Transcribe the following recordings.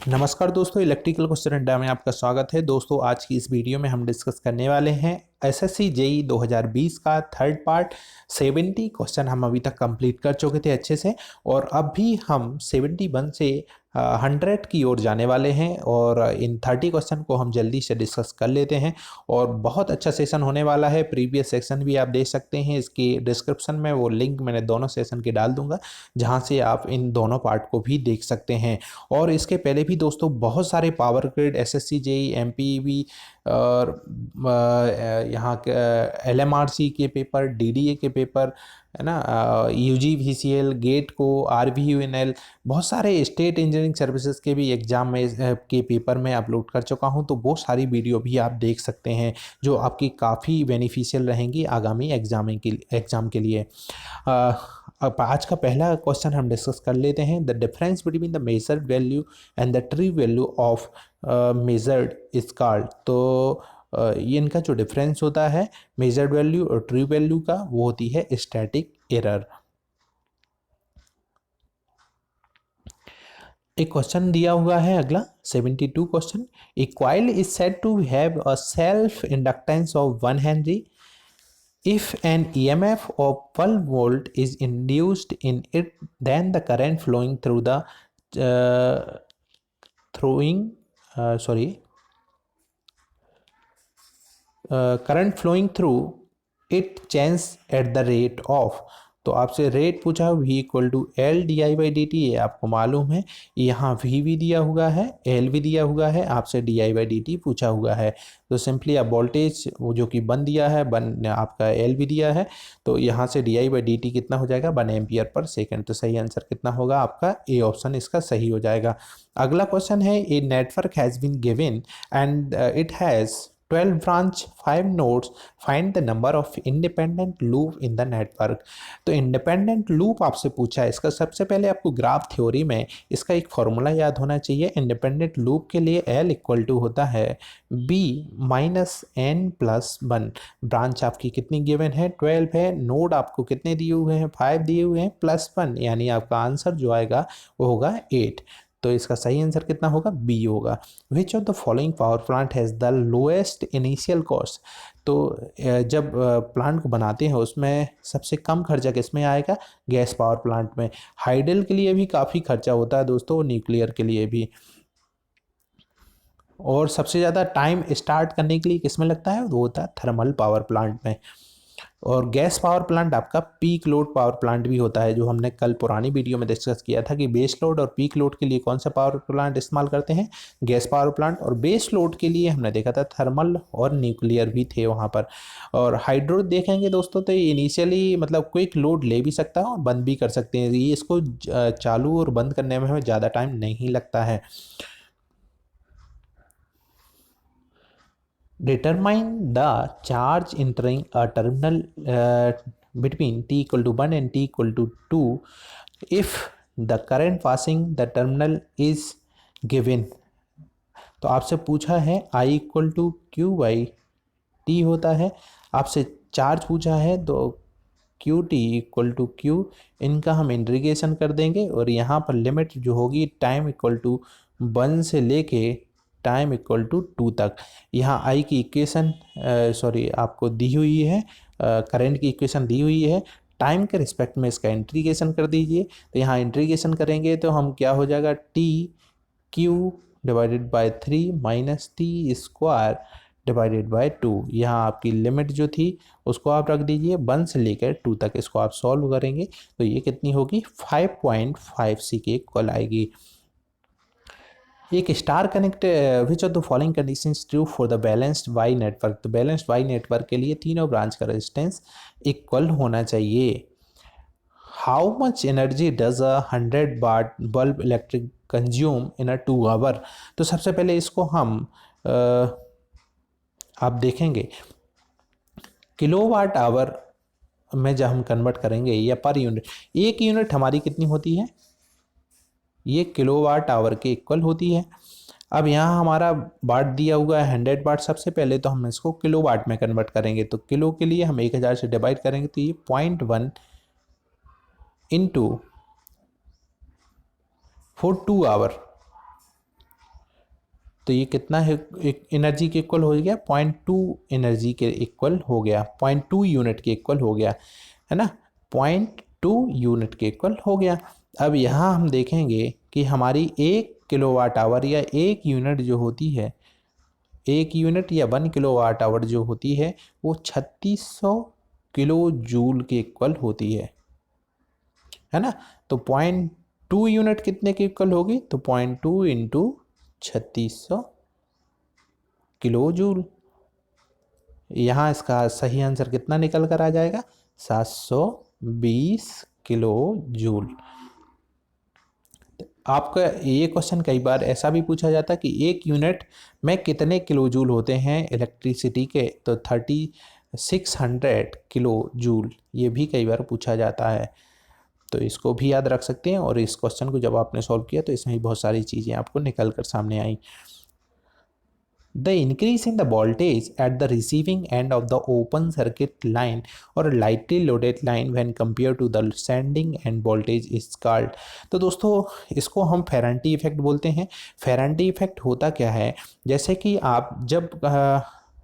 नमस्कार दोस्तों, electrical question अड्डा में आपका स्वागत है। दोस्तों, आज की इस वीडियो में हम डिस्कस करने वाले हैं एसएससी जेई 2020 का थर्ड पार्ट। 70 क्वेश्चन हम अभी तक कंप्लीट कर चुके थे अच्छे से, और अब भी हम 71 से 100 की ओर जाने वाले हैं, और इन 30 क्वेश्चन को हम जल्दी से डिस्कस कर लेते हैं। और बहुत अच्छा सेशन होने वाला है। प्रीवियस सेशन भी आप देख सकते हैं, इसकी डिस्क्रिप्शन में वो लिंक मैंने दोनों सेशन के डाल दूंगा, जहां से आप इन दोनों पार्ट को भी देख सकते हैं। और इसके पहले भी दोस्तों बहुत सारे power grid, SSC JE, MPV और यहाँ के एलएमआरसी के पेपर, डीडीए के पेपर, है ना, यूजी वीसीएल, गेट को, आरवीयूएनएल, बहुत सारे स्टेट इंजीनियरिंग सर्विसेज के भी एग्जाम में के पेपर में अपलोड कर चुका हूँ। तो वो सारी वीडियो भी आप देख सकते हैं, जो आपकी काफ़ी बेनिफिशियल रहेंगी आगामी एग्जाम के लिए। अब आज का पहला क्वेश्चन हम डिस्कस कर लेते हैं। The difference between the measured value and the true value of measured is called. तो ये इनका जो डिफरेंस होता है मेजर्ड वैल्यू और ट्रू वैल्यू का, वो होती है स्टैटिक एरर। एक क्वेश्चन दिया हुआ है अगला 72 question. A coil is said to have a self inductance of 1 henry if an EMF of 12 volt is induced in it, then the current flowing through the uh, throwing sorry current flowing through it changes at the rate of। तो आपसे rate पूछा, v equal to L D I by D T, ये आपको मालूम है। यहाँ v भी दिया हुआ है, एल भी दिया हुआ है, आपसे D I by D T पूछा हुआ है। तो सिंपली आप वोल्टेज वो जो कि 1 दिया है, 1 आपका एल भी दिया है, तो यहाँ से D I by D T कितना हो जाएगा, 1 एम्पियर पर सेकेंड। तो सही आंसर कितना होगा आपका, ए ऑप्शन इसका सही हो जाएगा। अगला क्वेश्चन है, a network has been given and it has 12 branch 5 nodes, find the number of independent loop in the network। तो इंडिपेंडेंट लूप आपसे पूछा है। इसका सबसे पहले आपको ग्राफ थ्योरी में इसका एक फॉर्मूला याद होना चाहिए। इंडिपेंडेंट लूप के लिए L इक्वल टू होता है B minus N plus 1। Branch आपकी कितनी गिवन है, 12 है। नोड आपको कितने दिए हुए हैं, 5 दिए हुए हैं, प्लस 1, यानी आपका आंसर जो आएगा वो होगा 8। तो इसका सही आंसर कितना होगा, बी होगा। विच of the following power plant has the lowest initial cost. तो जब प्लांट को बनाते हैं उसमें सबसे कम खर्चा किस में आएगा, गैस पावर प्लांट में। हाइडल के लिए भी काफ़ी खर्चा होता है दोस्तों, न्यूक्लियर के लिए भी। और सबसे ज़्यादा टाइम स्टार्ट करने के लिए किस में लगता है, वो होता है थर्मल पावर प्लांट में। और गैस पावर प्लांट आपका पीक लोड पावर प्लांट भी होता है, जो हमने कल पुरानी वीडियो में डिस्कस किया था कि बेस लोड और पीक लोड के लिए कौन सा पावर प्लांट इस्तेमाल करते हैं, गैस पावर प्लांट। और बेस लोड के लिए हमने देखा था थर्मल और न्यूक्लियर भी थे वहाँ पर। और हाइड्रो देखेंगे दोस्तों, तो इनिशियली मतलब क्विक लोड ले भी सकता है और बंद भी कर सकते हैं। ये इसको चालू और बंद करने में हमें ज़्यादा टाइम नहीं लगता है। Determine the charge entering a terminal between t equal to 1 and t equal to 2 if the current passing the terminal is given। तो आपसे पूछा है I equal to Q by T होता है। आपसे चार्ज पूछा है, तो Q T equal to Q, इनका हम इंटीग्रेशन कर देंगे, और यहाँ पर लिमिट जो होगी टाइम इक्वल टू 1 से लेके टाइम इक्वल टू 2 तक। यहाँ आई की इक्वेशन आपको दी हुई है, करंट की इक्वेशन दी हुई है। टाइम के रिस्पेक्ट में इसका इंटीग्रेशन कर दीजिए। तो यहाँ इंटीग्रेशन करेंगे तो हम क्या हो जाएगा, T Q divided by 3 minus T square divided by 2। यहाँ आपकी लिमिट जो थी उसको आप रख दीजिए 1 से लेकर 2 तक। इसको आप सॉल्व करेंगे तो ये कितनी होगी, 5.5 के इक्वल आएगी। एक star connect, which of the following conditions true for the balanced Y network. तो बैलेंस्ड वाई नेटवर्क के लिए तीनों ब्रांच का रेजिस्टेंस इक्वल होना चाहिए। How much energy does a 100 watt bulb electric consume in a 2 hour. तो सबसे पहले इसको हम आप देखेंगे किलोवाट आवर में जब हम कन्वर्ट करेंगे, या पर यूनिट, एक यूनिट हमारी कितनी होती है, ये किलोवाट आवर के इक्वल होती है। अब यहाँ हमारा वाट दिया हुआ है 100 वाट। सबसे पहले तो हम इसको किलोवाट में कन्वर्ट करेंगे। तो किलो के लिए हम 1000 से डिवाइड करेंगे, तो ये 0.1 इंटू फॉर 2 आवर, तो ये कितना है, एक एनर्जी के इक्वल हो गया, 0.2 एनर्जी के इक्वल हो गया, 0.2 यूनिट के इक्वल हो गया, है ना, 0.2 यूनिट के इक्वल हो गया। अब यहाँ हम देखेंगे कि हमारी 1 kWh या 1 यूनिट जो होती है, 1 यूनिट या 1 kWh जो होती है वो 3600 किलो जूल के इक्वल होती है ना। तो 0.2 यूनिट कितने के इक्वल होगी, तो 0.2 इंटू 3600 किलो जूल। यहाँ इसका सही आंसर कितना निकल कर आ जाएगा, 720 किलो जूल। आपका ये क्वेश्चन कई बार ऐसा भी पूछा जाता है कि 1 यूनिट में कितने किलो जूल होते हैं इलेक्ट्रिसिटी के, तो 3600 किलो जूल, ये भी कई बार पूछा जाता है। तो इसको भी याद रख सकते हैं, और इस क्वेश्चन को जब आपने सॉल्व किया तो इसमें बहुत सारी चीज़ें आपको निकल कर सामने आई। The increase in the voltage at the receiving end of the open circuit line or lightly loaded line when compared to the sending end voltage is called। तो दोस्तों इसको हम फेरांटी इफेक्ट बोलते हैं। फेरांटी इफेक्ट होता क्या है, जैसे कि आप जब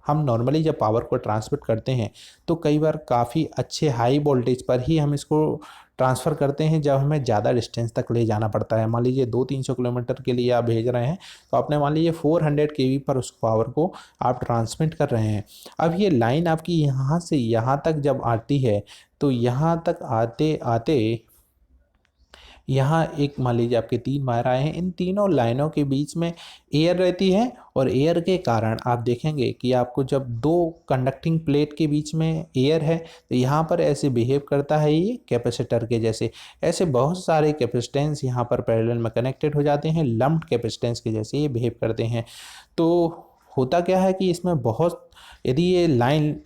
हम नॉर्मली जब पावर को ट्रांसमिट करते हैं तो कई बार काफ़ी अच्छे हाई वोल्टेज पर ही हम इसको ट्रांसफ़र करते हैं जब हमें ज़्यादा डिस्टेंस तक ले जाना पड़ता है। मान लीजिए 200-300 किलोमीटर के लिए आप भेज रहे हैं, तो आपने मान लीजिए 400 kV पर उस पावर को आप ट्रांसमिट कर रहे हैं। अब ये लाइन आपकी यहाँ से यहाँ तक जब आती है, तो यहाँ तक आते आते यहाँ एक मान लीजिए आपके 3 वायर आए हैं, इन तीनों लाइनों के बीच में एयर रहती है, और एयर के कारण आप देखेंगे कि आपको जब 2 कंडक्टिंग प्लेट के बीच में एयर है तो यहाँ पर ऐसे बिहेव करता है ये कैपेसिटर के जैसे। ऐसे बहुत सारे कैपेसिटेंस यहाँ पर पैरेलल में कनेक्टेड हो जाते हैं, लम्प्ड कैपेसिटेंस के जैसे ये बिहेव करते हैं। तो होता क्या है कि इसमें बहुत, यदि ये लाइन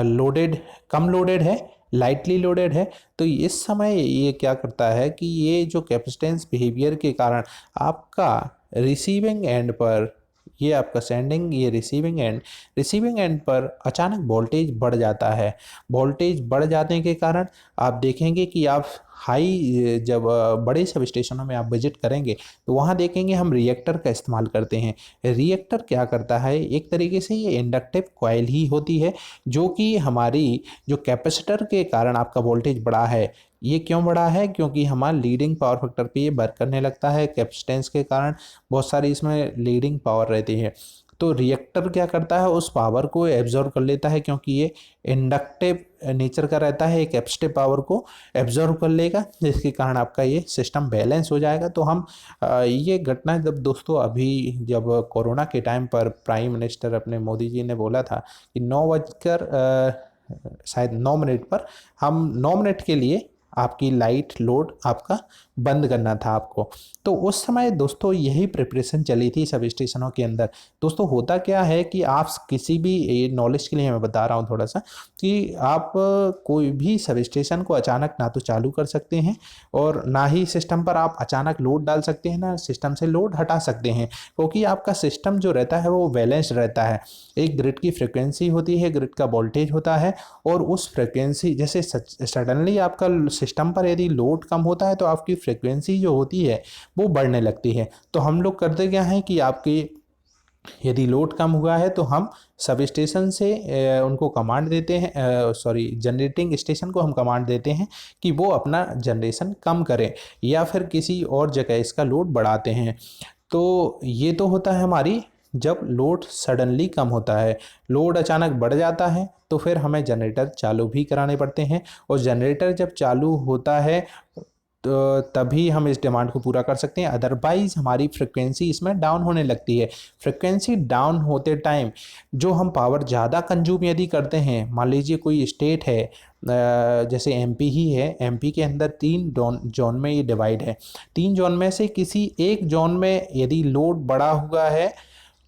लोडेड, कम लोडेड है, लाइटली लोडेड है, तो इस समय ये क्या करता है कि ये जो कैपेसिटेंस बिहेवियर के कारण आपका रिसीविंग एंड पर, ये आपका सेंडिंग, ये रिसीविंग एंड पर अचानक वोल्टेज बढ़ जाता है। वोल्टेज बढ़ जाने के कारण आप देखेंगे कि आप हाई, जब बड़े सब स्टेशनों में आप विजिट करेंगे तो वहाँ देखेंगे हम रिएक्टर का इस्तेमाल करते हैं। रिएक्टर क्या करता है, एक तरीके से ये इंडक्टिव कॉइल ही होती है, जो कि हमारी जो कैपेसिटर के कारण आपका वोल्टेज बढ़ा है। ये क्यों बढ़ा है, क्योंकि हमारा लीडिंग पावर फैक्टर पे ये वर्क करने लगता है, कैपेसिटेंस के कारण बहुत सारी इसमें लीडिंग पावर रहती है। तो रिएक्टर क्या करता है, उस पावर को एब्जॉर्ब कर लेता है, क्योंकि ये इंडक्टिव नेचर का रहता है, एक कैपेसिटिव पावर को एब्जॉर्ब कर लेगा, जिसके कारण आपका ये सिस्टम बैलेंस हो जाएगा। तो हम ये घटना जब दोस्तों अभी जब कोरोना के टाइम पर प्राइम मिनिस्टर अपने मोदी जी ने बोला था कि 9 बजकर शायद 9 मिनट पर हम 9 मिनट के लिए आपकी लाइट लोड आपका बंद करना था आपको, तो उस समय दोस्तों यही प्रिपरेशन चली थी सब स्टेशनों के अंदर। दोस्तों होता क्या है कि आप किसी भी नॉलेज के लिए मैं बता रहा हूँ थोड़ा सा, कि आप कोई भी सब स्टेशन को अचानक ना तो चालू कर सकते हैं, और ना ही सिस्टम पर आप अचानक लोड डाल सकते हैं, ना सिस्टम से लोड हटा सकते हैं, क्योंकि आपका सिस्टम जो रहता है वो बैलेंस रहता है। एक ग्रिड की फ्रिक्वेंसी होती है, ग्रिड का वोल्टेज होता है, और उस फ्रिक्वेंसी जैसे सडनली आपका सिस्टम पर यदि लोड कम होता है तो आपकी फ्रिक्वेंसी जो होती है वो बढ़ने लगती है। तो हम लोग करते क्या हैं कि आपकी यदि लोड कम हुआ है तो हम सब स्टेशन से उनको कमांड देते हैं, जनरेटिंग स्टेशन को हम कमांड देते हैं कि वो अपना जनरेशन कम करें, या फिर किसी और जगह इसका लोड बढ़ाते हैं। तो ये तो होता है हमारी जब लोड सडनली कम होता है। लोड अचानक बढ़ जाता है तो फिर हमें जनरेटर चालू भी कराने पड़ते हैं, और जनरेटर जब चालू होता है तो तभी हम इस डिमांड को पूरा कर सकते हैं, अदरवाइज हमारी फ्रिक्वेंसी इसमें डाउन होने लगती है। फ्रिक्वेंसी डाउन होते टाइम जो हम पावर ज़्यादा कंज्यूम यदि करते हैं, मान लीजिए कोई स्टेट है, जैसे एमपी ही है, एमपी के अंदर 3 जोन में ये डिवाइड है, 3 जोन में से किसी एक जोन में यदि लोड बढ़ा हुआ है,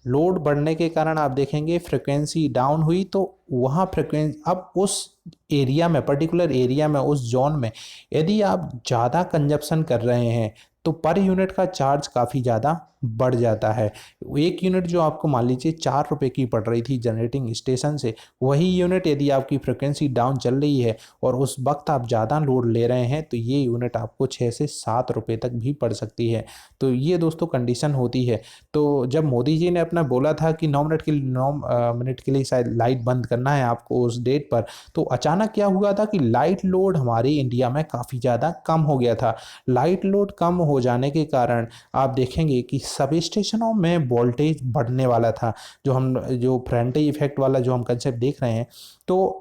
लोड बढ़ने के कारण आप देखेंगे फ्रिक्वेंसी डाउन हुई, तो वहाँ फ्रिक्वेंसी अब उस एरिया में, पर्टिकुलर एरिया में, उस जोन में यदि आप ज़्यादा कंजप्शन कर रहे हैं तो पर यूनिट का चार्ज काफ़ी ज़्यादा बढ़ जाता है। एक यूनिट जो आपको मान लीजिए 4 रुपये की पड़ रही थी जनरेटिंग स्टेशन से, वही यूनिट यदि आपकी फ्रिक्वेंसी डाउन चल रही है और उस वक्त आप ज़्यादा लोड ले रहे हैं तो ये यूनिट आपको 6 से 7 रुपये तक भी पड़ सकती है। तो ये दोस्तों कंडीशन होती है। तो जब मोदी जी ने अपना बोला था कि 9 मिनट के लिए शायद लाइट बंद करना है आपको उस डेट पर, तो अचानक क्या हुआ था कि लाइट लोड हमारे इंडिया में काफ़ी ज़्यादा कम हो गया था। लाइट लोड कम हो जाने के कारण आप देखेंगे कि सब स्टेशनों में वोल्टेज बढ़ने वाला था। जो फ्रेंटी इफेक्ट वाला जो हम कंसेप्ट देख रहे हैं, तो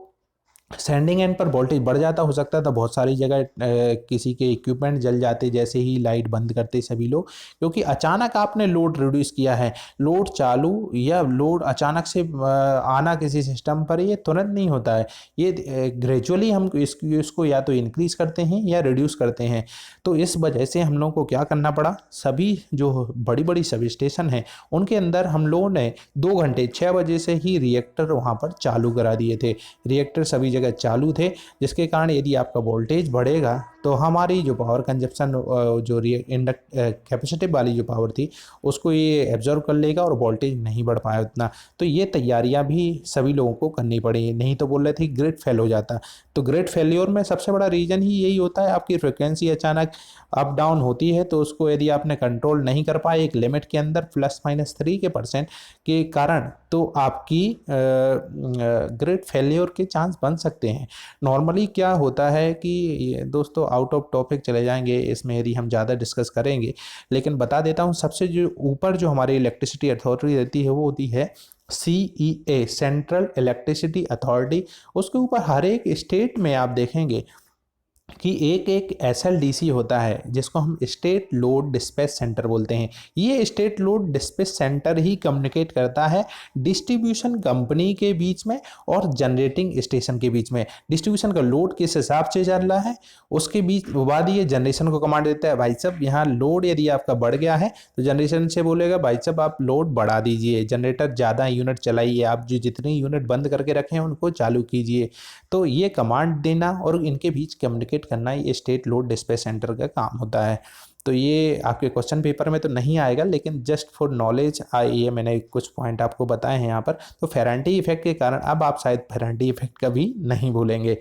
सेंडिंग एंड पर वोल्टेज बढ़ जाता, हो सकता था बहुत सारी जगह किसी के इक्विपमेंट जल जाते जैसे ही लाइट बंद करते सभी लोग, क्योंकि अचानक आपने लोड रिड्यूस किया है। लोड चालू या लोड अचानक से आना किसी सिस्टम पर ये तुरंत नहीं होता है, ये ग्रेजुअली हम इसको या तो इंक्रीज करते हैं या रिड्यूस करते हैं। तो इस वजह से हम लोग को क्या करना पड़ा, सभी जो बड़ी बड़ी सब स्टेशन हैं उनके अंदर हम लोगों ने 2 घंटे 6 बजे से ही रिएक्टर वहाँ पर चालू करा दिए थे। रिएक्टर सभी जगह चालू थे, जिसके कारण यदि आपका वोल्टेज बढ़ेगा तो हमारी जो पावर कंजप्शन जो इंडक्ट कैपेसिटिव वाली जो पावर थी उसको ये एब्जॉर्व कर लेगा और वोल्टेज नहीं बढ़ पाया उतना। तो ये तैयारियां भी सभी लोगों को करनी पड़ी, नहीं तो बोल रहे थे ग्रिड फेल हो जाता। तो ग्रिड फेल्योर में सबसे बड़ा रीज़न ही यही होता है, आपकी फ्रिक्वेंसी अचानक अप डाउन होती है तो उसको यदि आपने कंट्रोल नहीं कर पाए एक लिमिट के अंदर +-3% के कारण, तो आपकी ग्रिड फेल्योर के चांस बन सकते हैं। नॉर्मली क्या होता है कि दोस्तों आउट ऑफ टॉपिक चले जाएंगे इसमें यदि हम ज़्यादा डिस्कस करेंगे, लेकिन बता देता हूँ सबसे जो ऊपर जो हमारी इलेक्ट्रिसिटी अथॉरिटी रहती है वो होती है CEA, सेंट्रल इलेक्ट्रिसिटी अथॉरिटी। उसके ऊपर हर एक स्टेट में आप देखेंगे कि एक एक SLDC होता है जिसको हम स्टेट लोड डिस्पैच सेंटर बोलते हैं। ये स्टेट लोड डिस्पैच सेंटर ही कम्युनिकेट करता है डिस्ट्रीब्यूशन कंपनी के बीच में और जनरेटिंग स्टेशन के बीच में। डिस्ट्रीब्यूशन का लोड किस हिसाब से चल रहा है उसके बीच बाद ये जनरेशन को कमांड देता है, भाई साहब यहाँ लोड यदि आपका बढ़ गया है तो जनरेशन से बोलेगा भाई साहब आप लोड बढ़ा दीजिए, जनरेटर ज़्यादा यूनिट चलाइए, आप जो जितनी यूनिट बंद करके रखे हैं उनको चालू कीजिए। तो ये कमांड देना और इनके बीच कम्युनिकेट करना ये स्टेट लोड डिस्पैच सेंटर का काम होता है। तो ये आपके क्वेश्चन पेपर में तो नहीं आएगा, लेकिन जस्ट फॉर नॉलेज ये मैंने कुछ पॉइंट आपको बताए हैं यहाँ पर। तो फेरांटी इफेक्ट के कारण अब आप शायद फेरांटी इफेक्ट कभी नहीं भूलेंगे।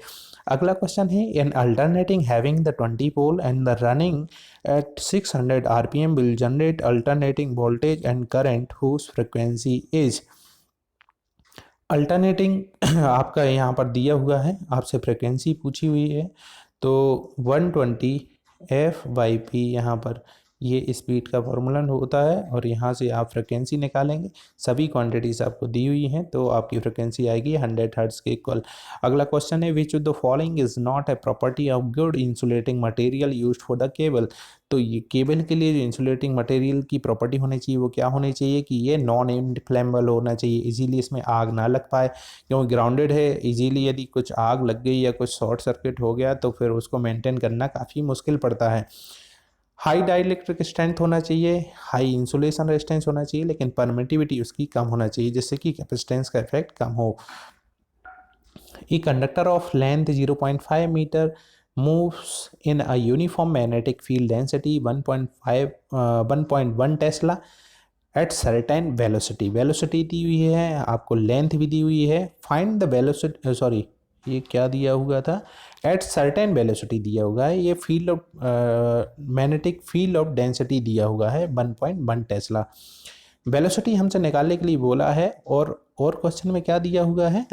अगला क्वेश्चन है, an alternating having the 20 pole and the running at 600 RPM will generate alternating voltage and current whose frequency is. Alternating आपका यहाँ पर दिया हुआ है, आपसे फ्रिक्वेंसी पूछी हुई है। तो 120 F/P यहाँ पर ये स्पीड का फॉर्मूला होता है और यहाँ से आप फ्रिक्वेंसी निकालेंगे। सभी क्वांटिटीज़ आपको दी हुई हैं तो आपकी फ्रिक्वेंसी आएगी 100 हर्ट्ज के इक्वल। अगला क्वेश्चन है, विच of the following is not a property of good insulating material used for the cable. तो ये केबल के लिए जो इंसुलेटिंग मटेरियल की प्रॉपर्टी होनी चाहिए वो क्या होनी चाहिए कि ये नॉन इनफ्लेमेबल होना चाहिए, इजीली इसमें आग ना लग पाए, क्योंकि ग्राउंडेड है। इजीली यदि कुछ आग लग गई या कुछ शॉर्ट सर्किट हो गया तो फिर उसको मेंटेन करना काफ़ी मुश्किल पड़ता है। हाई डाइलेक्ट्रिक स्ट्रेंथ होना चाहिए, हाई इंसुलेशन रेजिस्टेंस होना चाहिए, लेकिन परमिटिविटी उसकी कम होना चाहिए जिससे कि कैपेसिटेंस का इफेक्ट कम हो। A conductor of length 0.5 metre moves in a uniform magnetic field density 1.1 tesla at certain velocity. Velocity दी हुई है, आपको लेंथ भी दी हुई है। फाइंड द वेलोसिटी, सॉरी ये क्या दिया हुआ था, एट सर्टेन वेलोसिटी दिया हुआ है। ये field of magnetic field of density दिया हुआ है 1.1 टेस्ला। वेलोसिटी हमसे निकालने के लिए बोला है और क्वेश्चन में क्या दिया हुआ है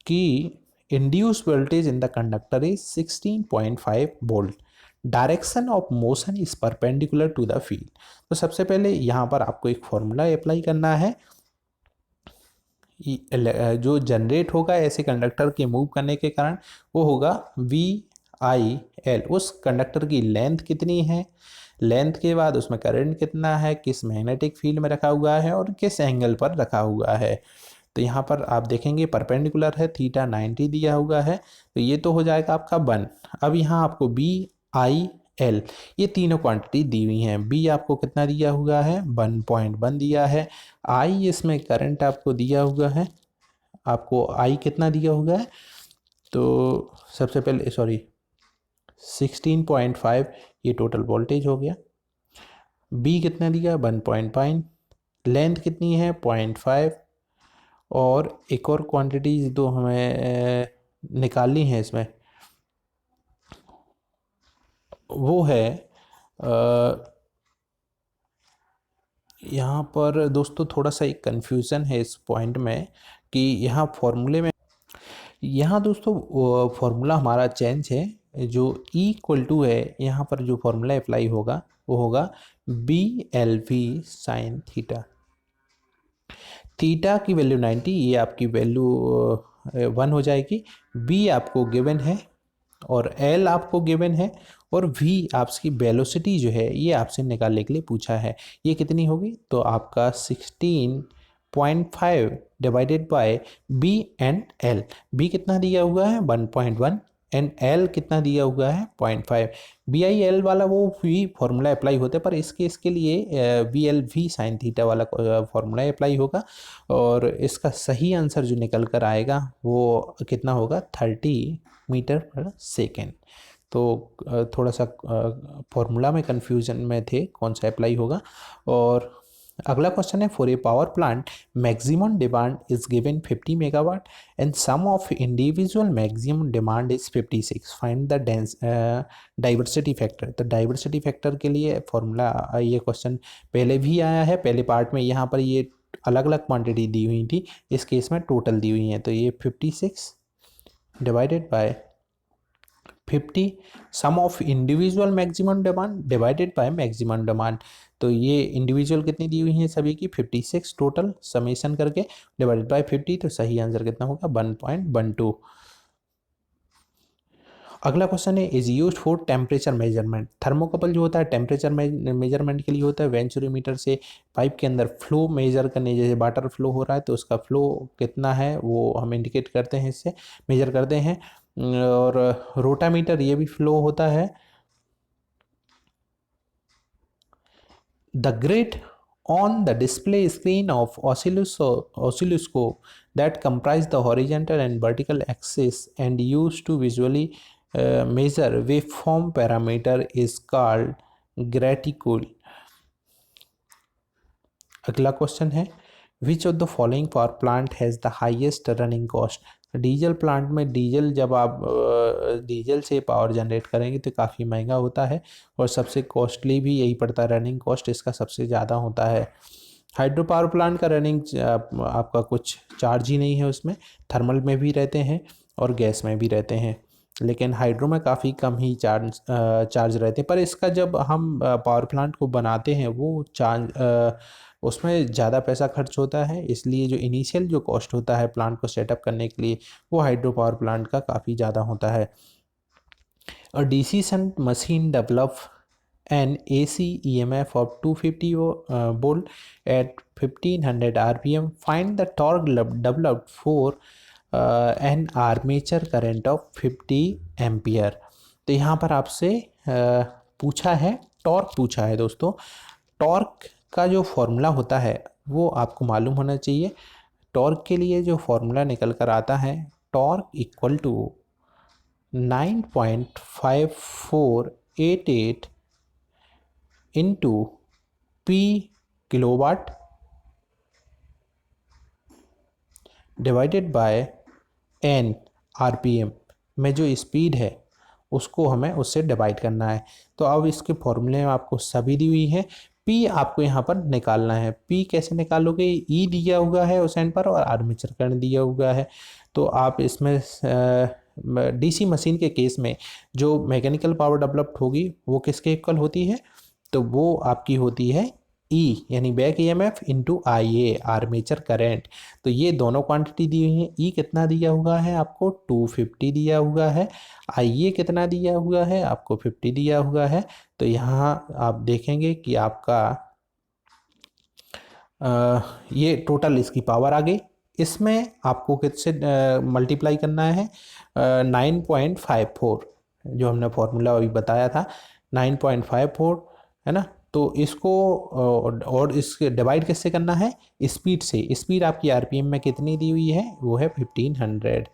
कि induced voltage in the conductor is 16.5 volt, direction of motion is perpendicular to the field. तो सबसे पहले यहाँ पर आपको एक फॉर्मूला अप्लाई करना है, जो जनरेट होगा ऐसे कंडक्टर के मूव करने के कारण वो होगा VIL। उस कंडक्टर की लेंथ कितनी है, लेंथ के बाद उसमें करंट कितना है, किस मैग्नेटिक फील्ड में रखा हुआ है और किस एंगल पर रखा हुआ है। तो यहाँ पर आप देखेंगे परपेंडिकुलर है, थीटा 90 दिया हुआ है, तो ये तो हो जाएगा आपका 1। अब यहाँ आपको BIL ये तीनों क्वांटिटी दी हुई हैं। B आपको कितना दिया हुआ है 1.1 दिया है। I इसमें करंट आपको दिया हुआ है, आपको I कितना दिया हुआ है, तो सबसे पहले सॉरी 16.5 ये टोटल वोल्टेज हो गया। बी कितना दिया 1.5, लेंथ कितनी है 0.5, और एक और क्वांटिटीज दो हमें निकालनी है इसमें, वो है यहाँ पर दोस्तों थोड़ा सा एक कन्फ्यूज़न है इस पॉइंट में कि यहाँ फॉर्मूले में, यहाँ दोस्तों फॉर्मूला हमारा चेंज है। जो ई इक्वल टू है, यहाँ पर जो फॉर्मूला अप्लाई होगा वो होगा B L V sine theta. Theta की वैल्यू 90, ये आपकी वैल्यू 1 हो जाएगी। बी आपको गिवन है और एल आपको गिवन है, और वी आपकी वेलोसिटी जो है ये आपसे निकालने के लिए पूछा है। ये कितनी होगी, तो आपका 16.5 divided by B and L. B कितना दिया हुआ है 1.1, एंड एल कितना दिया हुआ है 0.5। बी आई एल वाला वो भी फॉर्मूला अप्लाई होता है, पर इस केस के लिए V L V sine theta वाला फॉर्मूला अप्लाई होगा, और इसका सही आंसर जो निकल कर आएगा वो कितना होगा 30 मीटर पर सेकेंड। तो थोड़ा सा फॉर्मूला में कंफ्यूजन में थे कौन सा अप्लाई होगा। और अगला क्वेश्चन है, for a power plant maximum demand is given 50 megawatt and sum of individual maximum demand is 56, find the diversity factor. तो डाइवर्सिटी फैक्टर के लिए फॉर्मूला, ये क्वेश्चन पहले भी आया है पहले पार्ट में, यहाँ पर ये अलग अलग क्वांटिटी दी हुई थी, इस केस में टोटल दी हुई है। तो ये 56 divided by 50 sum of individual maximum demand divided by maximum demand. तो ये इंडिविजुअल कितनी दी हुई है सभी की 56, टोटल समेशन करके डिवाइडेड बाय 50, तो सही आंसर कितना होगा 1.12। अगला क्वेश्चन है, is use for temperature measurement. Thermocouple जो होता है टेम्परेचर मेजरमेंट के लिए होता है। वेंचुरीमीटर से पाइप के अंदर फ्लो मेजर करने, जैसे वाटर फ्लो हो रहा है तो उसका फ्लो कितना है वो हम इंडिकेट करते हैं, इससे मेजर करते हैं। और रोटामीटर ये भी फ्लो होता है। The grid on the display screen of oscilloscope that comprise the horizontal and vertical axis and used to visually measure waveform parameter is called graticule। अगला क्वेश्चन है, विच of the following power plant has the highest running cost. Diesel plant में diesel, जब आप diesel से power generate करेंगे तो काफ़ी महंगा होता है, और सबसे कॉस्टली भी यही पड़ता है, रनिंग कॉस्ट इसका सबसे ज़्यादा होता है। हाइड्रो पावर प्लांट का रनिंग आपका कुछ चार्ज ही नहीं है उसमें, थर्मल में भी रहते हैं और गैस में भी रहते हैं, लेकिन हाइड्रो में काफ़ी कम ही चार्ज रहते हैं। पर इसका जब हम पावर प्लांट को बनाते हैं वो चार्ज, उसमें ज़्यादा पैसा खर्च होता है, इसलिए जो इनिशियल जो कॉस्ट होता है प्लांट को सेटअप करने के लिए वो हाइड्रो पावर प्लांट का काफ़ी ज़्यादा होता है। और DC shunt machine develop an AC EMF of 250 volt at 1500 RPM. Find the torque developed for an armature current of 50 ampere. तो यहाँ पर आपसे पूछा है, टॉर्क पूछा है दोस्तों। टॉर्क का जो फॉर्मूला होता है वो आपको मालूम होना चाहिए। टॉर्क के लिए जो फॉर्मूला निकल कर आता है, torque equal to 9.5488 into P kilowatt divided by N RPM में जो स्पीड है उसको हमें उससे डिवाइड करना है। तो अब इसके फॉर्मूले में आपको सभी दी हुई है, पी आपको यहाँ पर निकालना है। पी कैसे निकालोगे, ई दिया हुआ है उस एंड पर और आर्मेचर करंट दिया हुआ है। तो आप इसमें डीसी मशीन के केस में जो मैकेनिकल पावर डेवलप्ड होगी वो किसके इक्वल होती है, तो वो आपकी होती है ई यानी बैक ईएमएफ इंटू आई ए आर्मेचर करंट। तो ये दोनों क्वांटिटी दी हुई है। ई कितना दिया हुआ है आपको 250 दिया हुआ है, आई ए कितना दिया हुआ है आपको 50 दिया हुआ है। तो यहाँ आप देखेंगे कि आपका ये टोटल इसकी पावर आ गई। इसमें आपको किससे मल्टीप्लाई करना है 9.54, जो हमने फॉर्मूला अभी बताया था 9.54 है ना। तो इसको और इसके डिवाइड किससे करना है, स्पीड से। स्पीड आपकी आरपीएम में कितनी दी हुई है वो है 1500।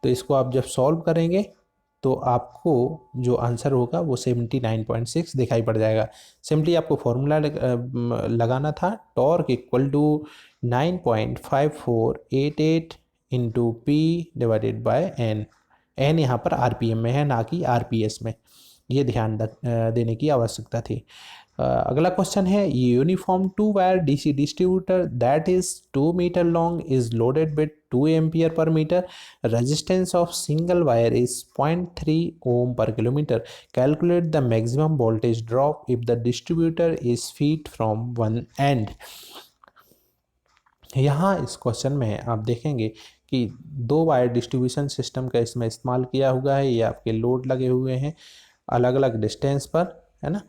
तो इसको आप जब सॉल्व करेंगे तो आपको जो आंसर होगा वो 79.6 दिखाई पड़ जाएगा। सिंपली आपको फॉर्मूला लगाना था, torque equal to 9.5488 into P divided by N. N यहाँ पर आरपीएम में है, ना कि आरपीएस में। ये ध्यान देने की आवश्यकता थी। अगला क्वेश्चन है, uniform 2 wire DC distributor that is 2 metre long is loaded with 2 ampere per metre, resistance of single wire is 0.3 ohm per kilometre, calculate the maximum voltage drop if the distributor is feed from one end. यहाँ इस question में आप देखेंगे कि 2 wire distribution system का इसमें इस्तेमाल किया हुआ है। ये आपके लोड लगे हुए हैं अलग अलग डिस्टेंस पर, है ना।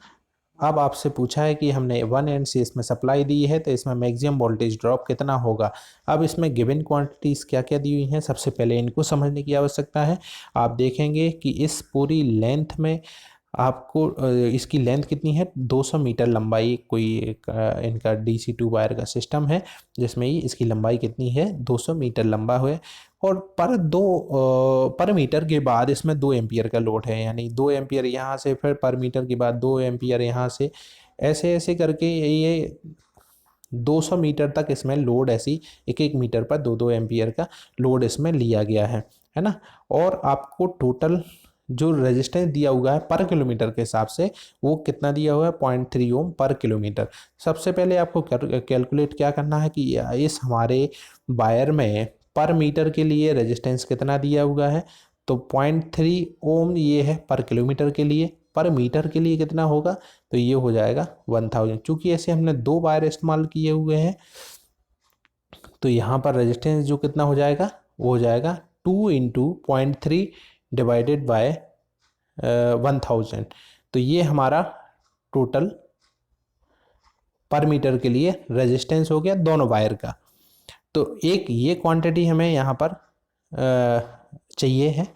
अब आपसे पूछा है कि हमने वन एंड से इसमें सप्लाई दी है, तो इसमें मैक्सिमम वोल्टेज ड्रॉप कितना होगा। अब इसमें गिवन क्वांटिटीज़ क्या क्या दी हुई हैं, सबसे पहले इनको समझने की आवश्यकता है। आप देखेंगे कि इस पूरी लेंथ में आपको इसकी लेंथ कितनी है, 200 मीटर लंबाई कोई इनका DC2 वायर का सिस्टम है, जिसमें ही इसकी लंबाई कितनी है, 200 मीटर लंबा है। और पर मीटर के बाद इसमें 2 एम्पियर का लोड है, यानी 2 एम्पियर यहाँ से, फिर पर मीटर के बाद 2 एम्पियर यहाँ से, ऐसे ऐसे करके ये 200 मीटर तक इसमें लोड, ऐसी एक एक मीटर पर 2-2 एम्पियर का लोड इसमें लिया गया है ना। और आपको टोटल जो रेजिस्टेंस दिया हुआ है पर किलोमीटर के हिसाब से, वो कितना दिया हुआ है, 0.3 ओम पर किलोमीटर। सबसे पहले आपको कैलकुलेट क्या करना है कि इस हमारे वायर में पर मीटर के लिए रेजिस्टेंस कितना दिया हुआ है, तो 0.3 ओम ये है पर किलोमीटर के लिए। पर मीटर के लिए कितना होगा, तो ये हो जाएगा 1000। चूँकि ऐसे हमने 2 वायर इस्तेमाल किए हुए हैं, तो यहाँ पर रेजिस्टेंस जो कितना हो जाएगा, वो हो जाएगा 2 इंटू 0.3 डिवाइडेड बाय 1000। तो ये हमारा टोटल पर मीटर के लिए रेजिस्टेंस हो गया दोनों वायर का। तो एक ये क्वांटिटी हमें यहाँ पर चाहिए है,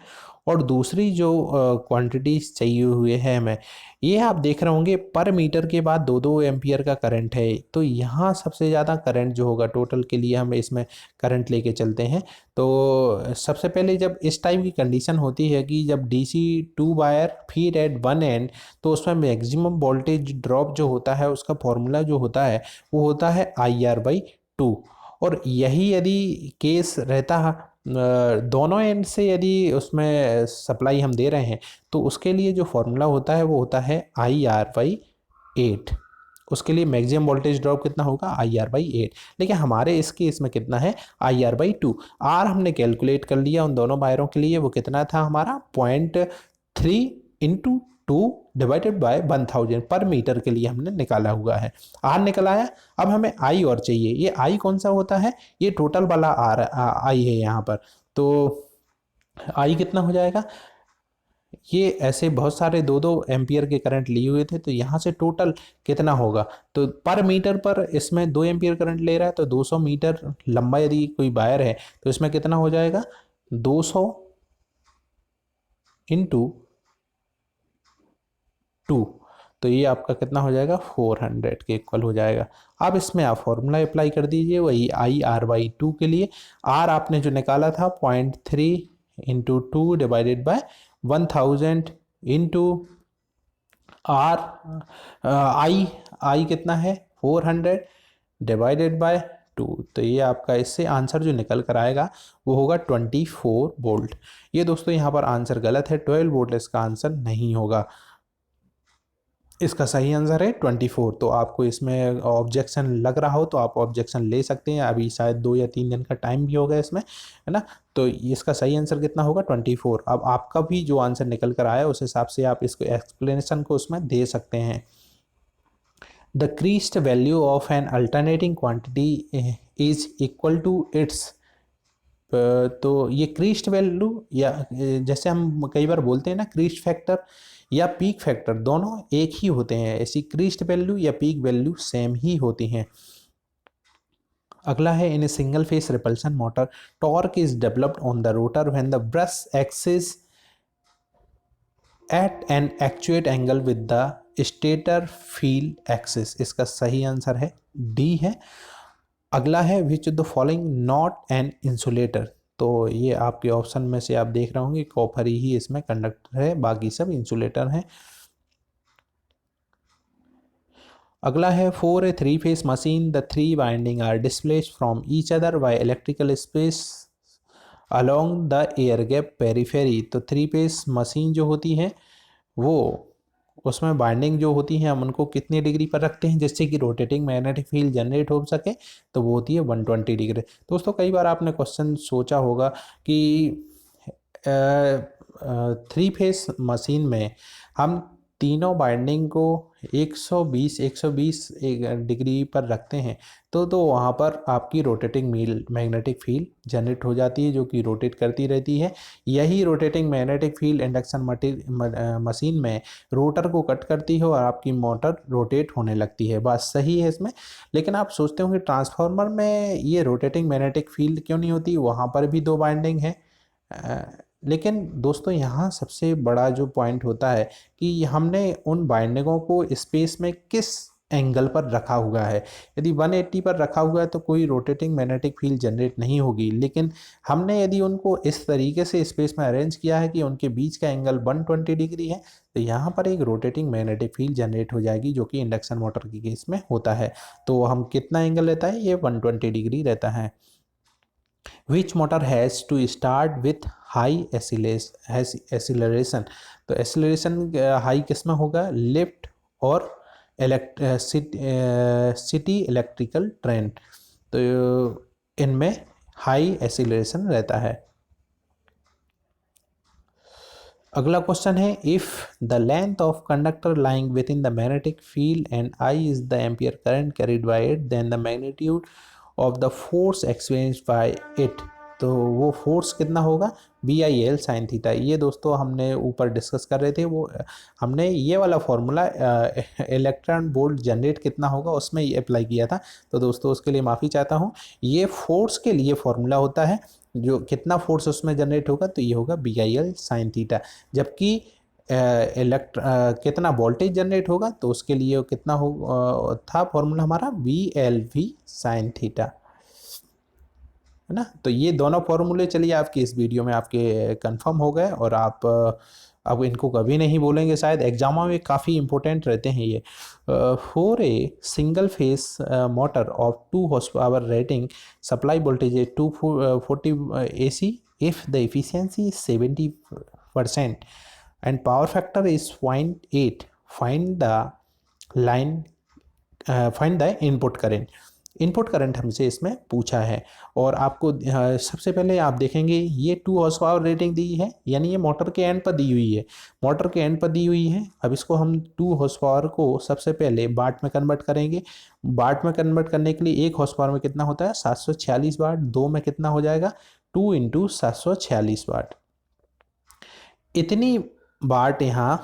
और दूसरी जो क्वांटिटीज चाहिए हुए हैं हमें, ये आप देख रहे होंगे पर मीटर के बाद 2-2 एम्पियर का करंट है। तो यहाँ सबसे ज़्यादा करंट जो होगा टोटल के लिए, हम इसमें करंट लेके चलते हैं। तो सबसे पहले जब इस टाइप की कंडीशन होती है कि जब DC2 wire feed at one end, तो उसमें मैक्सिमम वोल्टेज ड्रॉप जो होता है, उसका फॉर्मूला जो होता है वो होता है IR/2। और यही यदि केस रहता दोनों एंड से, यदि उसमें सप्लाई हम दे रहे हैं, तो उसके लिए जो फॉर्मूला होता है वो होता है IR/8। उसके लिए मैक्सिमम वोल्टेज ड्रॉप कितना होगा, IR/8। लेकिन हमारे इस केस में कितना है, IR/2। आर हमने कैलकुलेट कर लिया उन दोनों वायरों के लिए, वो कितना था हमारा, 0.3 इंटू 2 डिवाइडेड बाय 1000 पर मीटर के लिए हमने निकाला हुआ है। आर निकल आया। अब हमें आई और चाहिए। ये आई कौन सा होता है, ये टोटल वाला आर आई है यहाँ पर। तो आई कितना हो जाएगा, ये ऐसे बहुत सारे 2-2 एम्पियर के करंट लिए हुए थे, तो यहाँ से टोटल कितना होगा, तो पर मीटर पर इसमें 2 एम्पियर करंट ले रहा है, तो 200 मीटर लंबा यदि कोई वायर है, तो इसमें कितना हो जाएगा, 200 इंटू 2, तो ये आपका कितना हो जाएगा, 400 के इक्वल हो जाएगा। अब इसमें आप फॉर्मूला अप्लाई कर दीजिए वही IR/2 के लिए। आर आपने जो निकाला था 0.3 into 2 divided by 1000 into R, I कितना है, 400 डिवाइडेड बाय 2। तो ये आपका इससे आंसर जो निकल कर आएगा वो होगा 24 वोल्ट। ये दोस्तों यहाँ पर आंसर गलत है, 12 वोल्ट इसका आंसर नहीं होगा। इसका सही आंसर है 24। तो आपको इसमें ऑब्जेक्शन लग रहा हो तो आप ऑब्जेक्शन ले सकते हैं, अभी शायद 2 या 3 दिन का टाइम भी होगा इसमें, है ना। तो इसका सही आंसर कितना होगा, 24। अब आपका भी जो आंसर निकल कर आया उस हिसाब से आप इसको एक्सप्लेनेशन को उसमें दे सकते हैं। The crest value of an alternating quantity is equal to its. तो ये क्रीस्ट वैल्यू, या जैसे हम कई बार बोलते हैं ना, क्रीस्ट फैक्टर या पीक फैक्टर, दोनों एक ही होते हैं। ऐसी क्रीस्ट वैल्यू या पीक वैल्यू सेम ही होती हैं। अगला है, in a single phase repulsion motor torque is developed on the rotor when the brush axis at an acute angle with the stator field axis. इसका सही आंसर है D है। अगला है, which the following not an insulator. तो ये आपके option में से आप देख रहे होंगे कॉपर ही इसमें कंडक्टर है, बाकी सब इंसुलेटर हैं। अगला है for a three phase machine the three winding are displaced from each other by electrical space along the air gap periphery. तो थ्री फेस मशीन जो होती है वो उसमें बाइंडिंग जो होती है हम उनको कितनी डिग्री पर रखते हैं जिससे कि रोटेटिंग मैग्नेटिक फील्ड जनरेट हो सके, तो वो होती है 120 डिग्री। दोस्तों कई बार आपने क्वेश्चन सोचा होगा कि थ्री फेस मशीन में हम तीनों बाइंडिंग को 120 डिग्री पर रखते हैं तो वहाँ पर आपकी रोटेटिंग मैग्नेटिक फील्ड जनरेट हो जाती है जो कि रोटेट करती रहती है। यही rotating magnetic field induction machine में रोटर को कट करती है और आपकी मोटर रोटेट होने लगती है। बात सही है इसमें, लेकिन आप सोचते होंगे ट्रांसफार्मर में ये रोटेटिंग मैग्नेटिक फील्ड क्यों नहीं होती, वहाँ पर भी दो बाइंडिंग है। लेकिन दोस्तों यहाँ सबसे बड़ा जो पॉइंट होता है कि हमने उन बाइंडिंगों को स्पेस में किस एंगल पर रखा हुआ है। यदि 180 पर रखा हुआ है तो कोई रोटेटिंग मैग्नेटिक फील्ड जनरेट नहीं होगी, लेकिन हमने यदि उनको इस तरीके से स्पेस में अरेंज किया है कि उनके बीच का एंगल 120 डिग्री है तो यहाँ पर एक रोटेटिंग मैग्नेटिक फील्ड जनरेट हो जाएगी जो कि इंडक्शन मोटर के केस में होता है। तो हम कितना एंगल रहता है, ये 120 डिग्री रहता है। Which motor has to start with high acceleration? तो acceleration हाई किस में होगा, लिफ्ट और सिटी इलेक्ट्रिकल ट्रेन, तो इनमें हाई एक्सीलरेशन रहता है। अगला क्वेश्चन है if the length of conductor lying within the magnetic field and I is the ampere current carried by it then the magnitude of the force experienced by it. तो वो force कितना होगा, BIL sine theta. ये दोस्तों हमने ऊपर discuss कर रहे थे, वो हमने ये वाला फॉर्मूला इलेक्ट्रॉन वोल्ट जनरेट कितना होगा उसमें ये अप्लाई किया था। तो दोस्तों उसके लिए माफ़ी चाहता हूँ, ये फोर्स के लिए फॉर्मूला होता है, जो कितना फोर्स उसमें जनरेट होगा तो ये होगा BIL साइन थीटा। जबकि कितना वोल्टेज जनरेट होगा तो उसके लिए कितना हो था फॉर्मूला हमारा VLV साइन थीटा, है ना। तो ये दोनों फॉर्मूले चलिए आपके इस वीडियो में आपके कंफर्म हो गए और आप अब इनको कभी नहीं बोलेंगे, शायद एग्जामों में काफ़ी इंपॉर्टेंट रहते हैं ये। For a single face motor of 2 horse power rating supply voltage है 240 AC if the efficiency is 70% and power factor is 0.8, find the input current। Input current हमसे इसमें पूछा है और आपको सबसे पहले आप देखेंगे ये 2 हॉर्स पावर रेटिंग दी है, यानी ये मोटर के एंड पर दी हुई है, मोटर के एंड पर दी हुई है। अब इसको हम 2 हॉर्स पावर को सबसे पहले वाट में कन्वर्ट करेंगे। वाट में कन्वर्ट करने के लिए 1 हॉर्स पावर में कितना होता है 746 वाट, 2 में कितना हो जाएगा 2 × 746 वाट। इतनी वाट यहाँ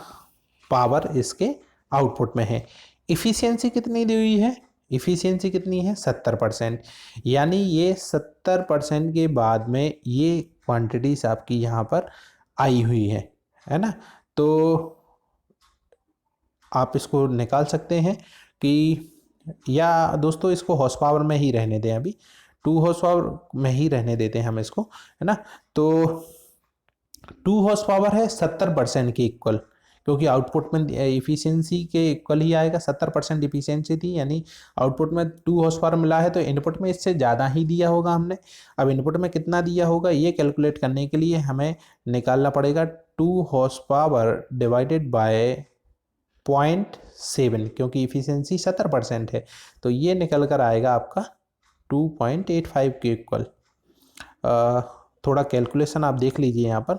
पावर इसके आउटपुट में है। इफ़िशियंसी कितनी दी हुई है, इफ़िशियंसी कितनी है 70%, यानी ये 70% के बाद में ये क्वांटिटीज आपकी यहाँ पर आई हुई है ना। तो आप इसको निकाल सकते हैं कि, या दोस्तों इसको हॉर्स पावर में ही रहने दें, अभी 2 हॉर्स पावर में ही रहने देते हैं हम इसको, है ना। तो 2 हॉर्स पावर है 70% के इक्वल, क्योंकि आउटपुट में इफिशियंसी के इक्वल ही आएगा। 70% इफिशियंसी थी, यानी आउटपुट में 2 हॉर्स पावर मिला है तो इनपुट में इससे ज़्यादा ही दिया होगा हमने। अब इनपुट में कितना दिया होगा ये कैलकुलेट करने के लिए हमें निकालना पड़ेगा 2 हॉर्स पावर डिवाइडेड बाय 0.7, क्योंकि इफिशियंसी 70% है तो ये निकल कर आएगा आपका 2.85 के इक्वल। थोड़ा कैलकुलेशन आप देख लीजिए यहाँ पर,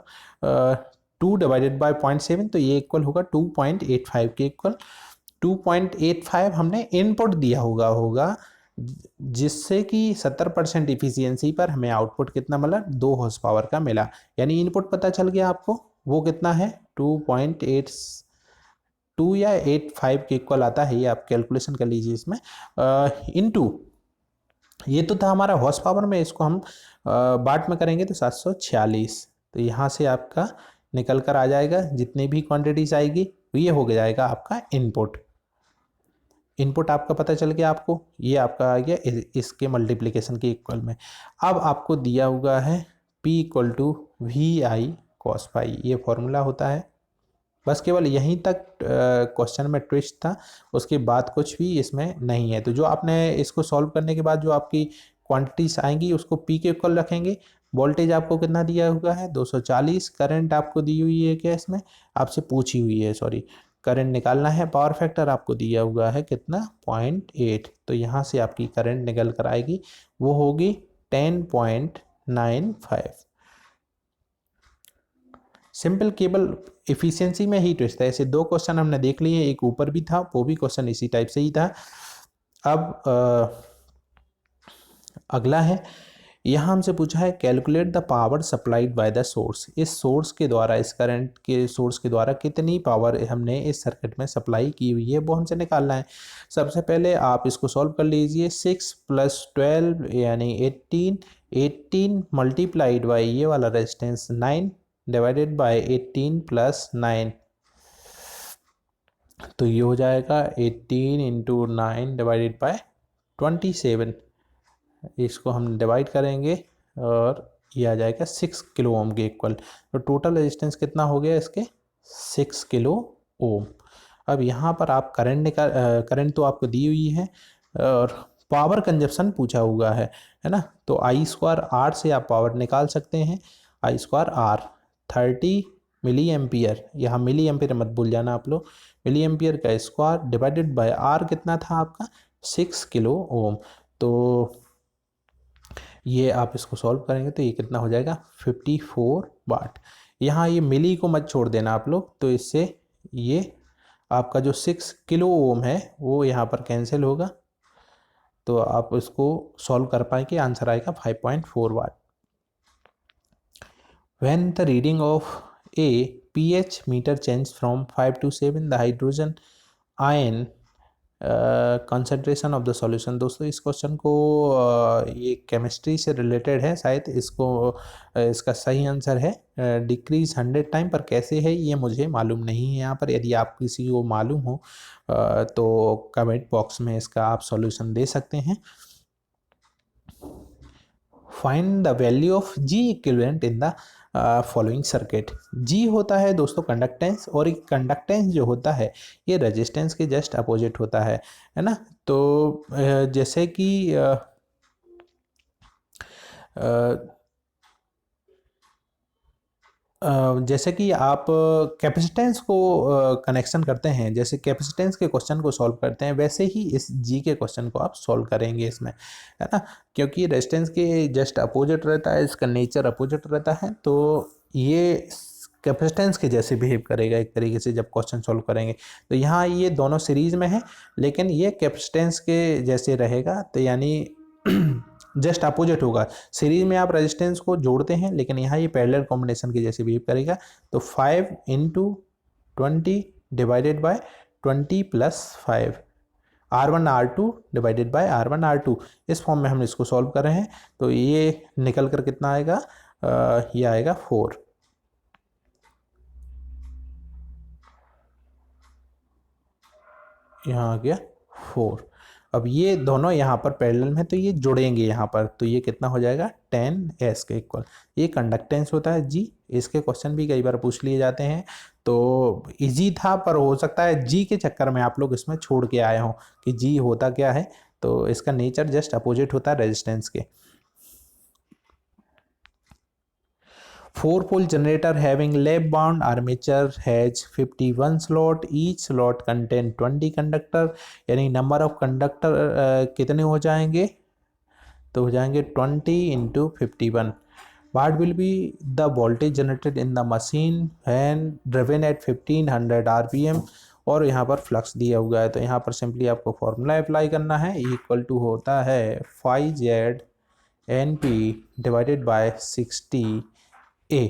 2 डिवाइडेड बाय 0.7 तो ये इक्वल होगा 2.85 के इक्वल। 2.85 हमने इनपुट दिया होगा जिससे कि 70% इफिशियंसी पर हमें आउटपुट कितना मिला 2 हॉर्स पावर का मिला, यानी इनपुट पता चल गया आपको वो कितना है 2.82 या 85 के इक्वल आता है। ये आप कैलकुलेशन कर लीजिए इसमें इनटू, ये तो था हमारा हॉर्स पावर में, इसको हम वाट में करेंगे तो 746, तो यहाँ से आपका निकल कर आ जाएगा जितनी भी क्वांटिटीज आएगी ये हो जाएगा आपका इनपुट। इनपुट आपका पता चल गया आपको, ये आपका आ गया इसके मल्टीप्लिकेशन के इक्वल में। अब आपको दिया हुआ है P equal to V I cos pi, ये फॉर्मूला होता है। बस केवल यहीं तक क्वेश्चन में ट्विस्ट था, उसके बाद कुछ भी इसमें नहीं है। तो जो आपने इसको सॉल्व करने के बाद जो आपकी क्वांटिटीज आएंगी उसको पी के इक्वल रखेंगे। वोल्टेज आपको कितना दिया हुआ है 240, करंट आपको दी हुई है क्या, इसमें आपसे पूछी हुई है, सॉरी, करंट निकालना है। पावर फैक्टर आपको दिया हुआ है कितना 0.8, तो यहाँ से आपकी करंट निकल कर आएगी, वो होगी 10.95। सिंपल, केबल इफिशियंसी में ही ट्विस्ट है। ऐसे दो क्वेश्चन हमने देख लिए, एक ऊपर भी था, वो भी क्वेश्चन इसी टाइप से ही था। अब अगला है, यहाँ हमसे पूछा है calculate the power supplied by the source. इस सोर्स के द्वारा, इस करंट के सोर्स के द्वारा कितनी पावर हमने इस सर्किट में सप्लाई की हुई है, वो हमसे निकालना है। सबसे पहले आप इसको सॉल्व कर लीजिए। 6 + 12 यानी 18, 18 मल्टीप्लाइड बाई ये वाला रेजिस्टेंस 9 डिवाइडेड बाय 18 + 9, तो ये हो जाएगा 18 × 9 डिवाइडेड बाय 27। इसको हम डिवाइड करेंगे और ये आ जाएगा 6 किलो ओम के इक्वल। तो टोटल रेजिस्टेंस कितना हो गया इसके 6 किलो ओम। अब यहाँ पर आप करंट तो आपको दी हुई है और पावर कंजप्शन पूछा हुआ है ना। तो I²R से आप पावर निकाल सकते हैं। I²R 30 मिली एम्पियर, यहाँ मिली एम्पियर मत भूल जाना आप लोग, मिली एम्पियर का स्क्वायर डिवाइडेड बाय R कितना था आपका 6 किलो ओम। तो ये आप इसको सॉल्व करेंगे तो ये कितना हो जाएगा 54 वाट। यहाँ ये मिली को मत छोड़ देना आप लोग, तो इससे ये आपका जो 6 किलो ओम है वो यहाँ पर कैंसिल होगा, तो आप इसको सॉल्व कर पाएंगे, आंसर आएगा 5.4 वाट। When the reading of a pH meter changes from 5 to 7, the hydrogen ion concentration of the solution. दोस्तों इस क्वेश्चन को ये केमिस्ट्री से रिलेटेड है शायद, इसको इसका सही आंसर है डिक्रीज 100 टाइम, पर कैसे है ये मुझे मालूम नहीं है यहाँ पर। यदि आप किसी को मालूम हो तो कमेंट बॉक्स में इसका आप सॉल्यूशन दे सकते हैं। Find the value of G equivalent in the following circuit. G होता है दोस्तों कंडक्टेंस, और एक कंडक्टेंस जो होता है ये रेजिस्टेंस के जस्ट अपोजिट होता है ना। तो जैसे कि जैसे कि आप कैपेसिटेंस को कनेक्शन करते हैं, जैसे कैपेसिटेंस के क्वेश्चन को सॉल्व करते हैं, वैसे ही इस जी के क्वेश्चन को आप सॉल्व करेंगे इसमें, है ना। क्योंकि रेजिस्टेंस के जस्ट अपोजिट रहता है, इसका नेचर अपोजिट रहता है, तो ये कैपेसिटेंस के जैसे बिहेव करेगा एक तरीके से जब क्वेश्चन सॉल्व करेंगे। तो यहाँ ये दोनों सीरीज में है, लेकिन ये कैपेसिटेंस के जैसे रहेगा, तो यानी जस्ट अपोजिट होगा। सीरीज में आप रेजिस्टेंस को जोड़ते हैं, लेकिन यहाँ ये पैरेलल कॉम्बिनेशन के जैसे बिहेव करेगा। तो 5 × 20 divided by 20 + 5, R1 R2 divided by R1 R2, इस फॉर्म में हम इसको सॉल्व कर रहे हैं। तो ये निकल कर कितना आएगा, ये आएगा 4। यहाँ आ गया 4। अब ये दोनों यहाँ पर पैरेलल में, तो ये जुड़ेंगे यहाँ पर, तो ये कितना हो जाएगा 10s के इक्वल। ये कंडक्टेंस होता है जी। इसके क्वेश्चन भी कई बार पूछ लिए जाते हैं, तो इजी था, पर हो सकता है जी के चक्कर में आप लोग इसमें छोड़ के आए हों कि जी होता क्या है। तो इसका नेचर जस्ट अपोजिट होता है रेजिस्टेंस के। 4-pole generator having lap bound armature has 51 slot, each slot contain 20 conductor, यानी नंबर ऑफ कंडक्टर कितने हो जाएंगे, तो हो जाएंगे 20 × 51। What will be the voltage generated in the machine when driven at 1500 RPM, और यहाँ पर फ्लक्स दिया हुआ है। तो यहाँ पर सिंपली आपको फॉर्मूला अप्लाई करना है, इक्वल टू होता है phi-z NP divided by 60A।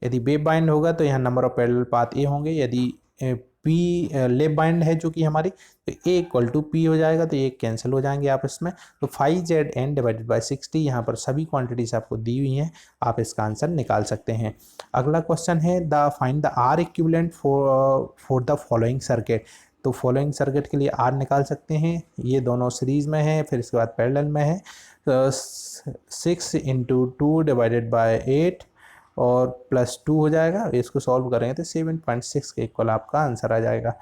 यदि वेव बाइंड होगा तो यहाँ नंबर ऑफ पैरेलल पाथ ए होंगे, यदि पी लेप बाइंड है जो कि हमारी, तो ए इक्वल टू पी हो जाएगा, तो ये कैंसिल हो जाएंगे आपस में। तो 5ZN डिवाइडेड बाय 60, यहाँ पर सभी क्वांटिटीज आपको दी हुई हैं, आप इसका आंसर निकाल सकते हैं। अगला क्वेश्चन है the find the R equivalent for the following circuit. तो फॉलोइंग सर्किट के लिए आर निकाल सकते हैं, ये दोनों सीरीज में है, फिर इसके बाद पैरेलल में है। 6 इंटू 2 डिवाइडेड बाई 8 और +2 हो जाएगा। इसको सॉल्व करेंगे तो 7.6 के इक्वल आपका आंसर आ जाएगा।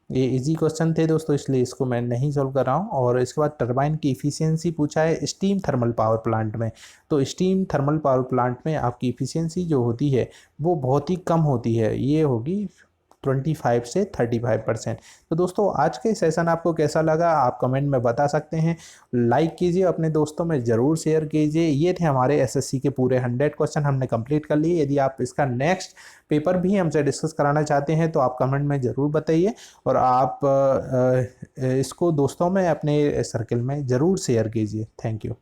ये इजी क्वेश्चन थे दोस्तों, इसलिए इसको मैं नहीं सॉल्व कर रहा हूँ। और इसके बाद टरबाइन की इफ़िशियंसी पूछा है स्टीम थर्मल पावर प्लांट में। तो स्टीम थर्मल पावर प्लांट में आपकी इफ़िशियंसी जो होती है वो बहुत ही कम होती है, ये होगी 25 से 35%। तो दोस्तों आज के सेशन आपको कैसा लगा आप कमेंट में बता सकते हैं। लाइक कीजिए, अपने दोस्तों में ज़रूर शेयर कीजिए। ये थे हमारे एसएससी के पूरे 100 क्वेश्चन हमने कंप्लीट कर लिए। यदि आप इसका नेक्स्ट पेपर भी हमसे डिस्कस कराना चाहते हैं तो आप कमेंट में ज़रूर बताइए, और आप इसको दोस्तों में अपने सर्कल में ज़रूर शेयर कीजिए। Thank you.